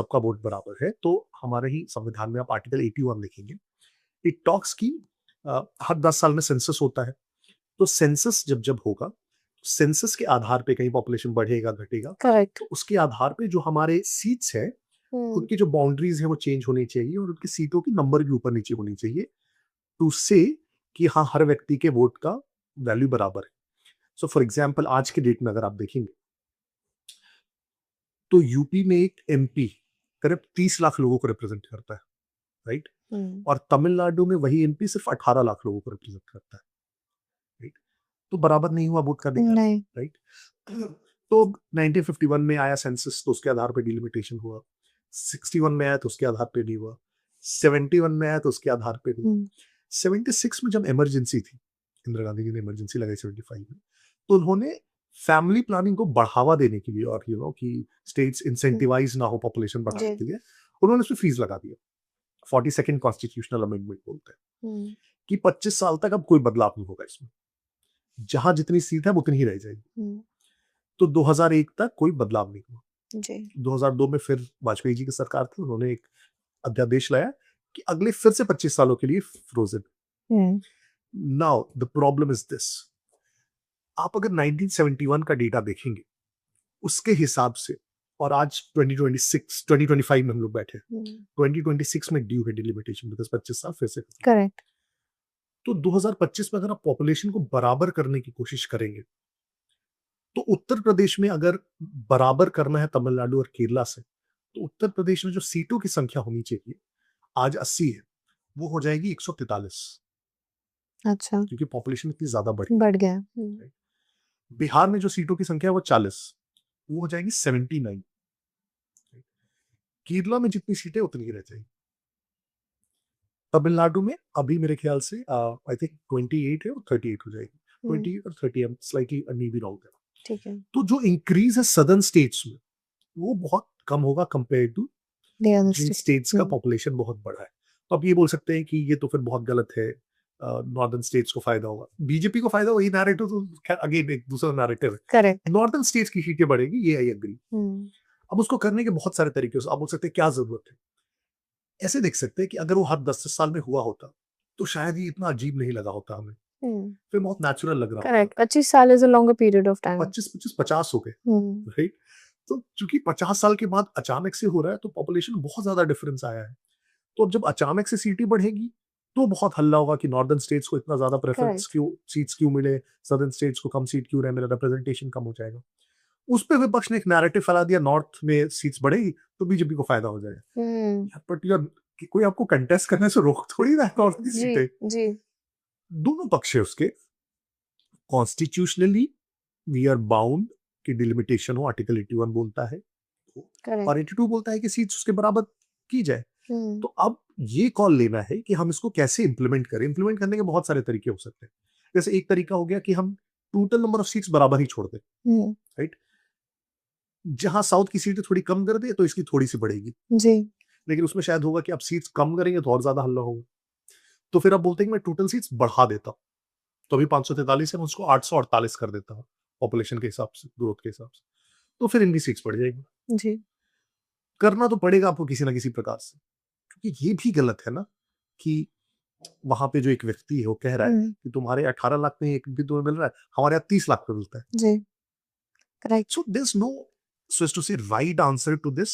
सबका वोट बराबर है, तो हमारे ही संविधान में आप आर्टिकल 81 लिखेंगे, इट टॉक्स की हर 10 साल में सेंसस होता है। तो सेंसस जब जब होगा, सेंसस के आधार पे कहीं पॉपुलेशन बढ़ेगा घटेगा, करेक्ट। तो उसके आधार पे जो हमारे सीट्स है, उनकी जो बाउंड्रीज है वो चेंज होनी चाहिए और उनकी सीटों की नंबर भी ऊपर नीचे होनी चाहिए, टू से कि हाँ हर व्यक्ति के वोट का वैल्यू बराबर है। सो फॉर एग्जाम्पल आज के डेट में अगर आप देखेंगे तो यूपी में एक एमपी करीब 30 लाख लोगों को रिप्रेजेंट करता है, राइट? और तमिलनाडु में वही एमपी सिर्फ 18 लाख लोगों को रिप्रेजेंट करता है, राइट? तो बराबर नहीं हुआ वोट का अधिकार, नहीं। राइट? तो 1951 में आया सेंसस, तो उसके आधार पर डिलिमिटेशन हुआ। 61 में आया तो उसके आधार पे नहीं हुआ। 71 में आया तो उसके आधार पे नहीं हुआ। 76 में जब इमरजेंसी थी, इंदिरा गांधी जी ने इमरजेंसी लगाई 75 में, तो उन्होंने फैमिली प्लानिंग को बढ़ावा देने के लिए और कि स्टेट्स इंसेंटिवाइज ना हो पॉपुलेशन बढ़ाने के लिए, उन्होंने उसमें फीस लगा दिया। 42nd कॉन्स्टिट्यूशनल अमेंडमेंट बोलते हैं कि 25 साल तक अब कोई बदलाव नहीं होगा इसमें, जहां जितनी सीट है उतनी ही रह जाएगी। तो 2001 तक कोई बदलाव नहीं हुआ। जी। 2002 में फिर वाजपेयी जी की सरकार थी, उन्होंने एक अध्यादेश लाया कि अगले फिर से 25 सालों के लिए frozen. Now the problem is this, आप अगर 1971 का डेटा देखेंगे उसके हिसाब से, और आज 2025 में हम लोग बैठे, 2026 में ड्यू है डिलिमिटेशन, बिकॉज 25 साल फिर से। करेक्ट। तो 2025 में अगर आप पॉपुलेशन को बराबर करने की कोशिश करेंगे, तो उत्तर प्रदेश में अगर बराबर करना है तमिलनाडु और केरला से, तो उत्तर प्रदेश में जो सीटों की संख्या होनी चाहिए आज 80 है, वो हो जाएगी 143, अच्छा। क्योंकि पॉपुलेशन इतनी ज्यादा बढ़ गया। बिहार में जो सीटों की संख्या है वो 40, वो हो जाएगी 79। केरला में जितनी सीटें उतनी ही रह जाएगी। तमिलनाडु में अभी मेरे ख्याल से आई थिंक 28 है और 38 हो जाएगी। 28 और 30, I am slightly may be wrong. ठीक है। तो जो इंक्रीज है सदर्न स्टेट्स में वो बहुत कम होगा कंपेयर टू जिन स्टेट्स का पॉपुलेशन बहुत बड़ा है। तो आप ये बोल सकते हैं कि ये तो फिर बहुत गलत है, नॉर्दर्न स्टेट्स को फायदा होगा, बीजेपी को फायदा होगा, ये नैरेटिव तो खैर अगेन एक दूसरा नैरेटिव है। करेक्ट। नॉर्दर्न स्टेट्स की सीटें बढ़ेगी, ये आई एग्री। अब उसको करने के बहुत सारे तरीके हैं। आप बोल सकते हैं क्या जरूरत है, ऐसे देख सकते हैं कि अगर वो हर 10 साल में हुआ होता तो शायद ये इतना अजीब नहीं लगा होता हमें, फिर बहुत नेचुरल लग रहा होता। करेक्ट। 25 साल is a longer period of time. 25 50 हो गए, राइट? तो चूंकि 50 साल के बाद अचानक से हो रहा है, तो पॉपुलेशन बहुत ज्यादा डिफरेंस आया है। तो अब जब अचानक से सीटें बढ़ेगी तो बहुत हल्ला होगा कि नॉर्दर्न स्टेट्स को इतना ज्यादा प्रेफरेंस क्यों, सीट्स क्यों मिले, सदर्न स्टेट्स को कम सीट क्यों रहे, मेरा रिप्रेजेंटेशन कम हो जाएगा। उस पे विपक्ष ने एक नैरेटिव फैला दिया, नॉर्थ में सीट्स बढ़ेगी तो बीजेपी को फायदा हो जाएगा। बट यार कोई आपको कंटेस्ट करने से रोक थोड़ी रहा है नॉर्थ की सीटें। जी। दोनों पक्ष है उसके। कॉन्स्टिट्यूशनली वी आर बाउंड कि डिलिमिटेशन हो, आर्टिकल 81 बोलता है, और 82 बोलता है कि सीट्स उसके बराबर की जाए। तो अब ये कॉल लेना है कि हम इसको कैसे इंप्लीमेंट करें। इंप्लीमेंट करने के बहुत सारे तरीके हो सकते हैं। जैसे एक तरीका हो गया कि हम टोटल नंबर ऑफ सीट्स बराबर ही छोड़ दें, राइट? जहां साउथ की सीटें थोड़ी कम कर दे तो इसकी थोड़ी सी बढ़ेगी जी। लेकिन उसमें शायद होगा कि आप सीट्स कम करेंगे तो और ज्यादा हल्ला होगा। तो फिर आप बोलते हैं कि मैं टोटल सीट्स बढ़ा देता हूं, तो अभी 543 है, मैं उसको 848 कर देता हूं पॉपुलेशन के हिसाब से, ग्रोथ के हिसाब से, तो फिर इनकी सीट्स बढ़ जाएगी। जी। करना तो पड़ेगा आपको किसी ना किसी प्रकार से, क्योंकि ये भी गलत है ना कि वहां पे जो एक व्यक्ति है वो कह रहा है कि तुम्हारे 18 लाख में एक भी तुम्हें मिल रहा है, हमारे यहाँ 30 लाख में मिलता है। जी। Correct. So there is no, so as to say right answer to this,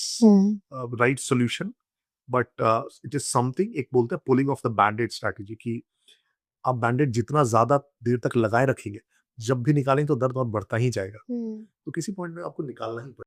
right solution, but it is something, एक बोलते हैं पुलिंग ऑफ द बैंडेड स्ट्रैटेजी, कि आप बैंडेड जितना ज्यादा देर तक लगाए रखेंगे, जब भी निकालें तो दर्द और बढ़ता ही जाएगा, तो किसी पॉइंट में आपको निकालना ही पड़ेगा।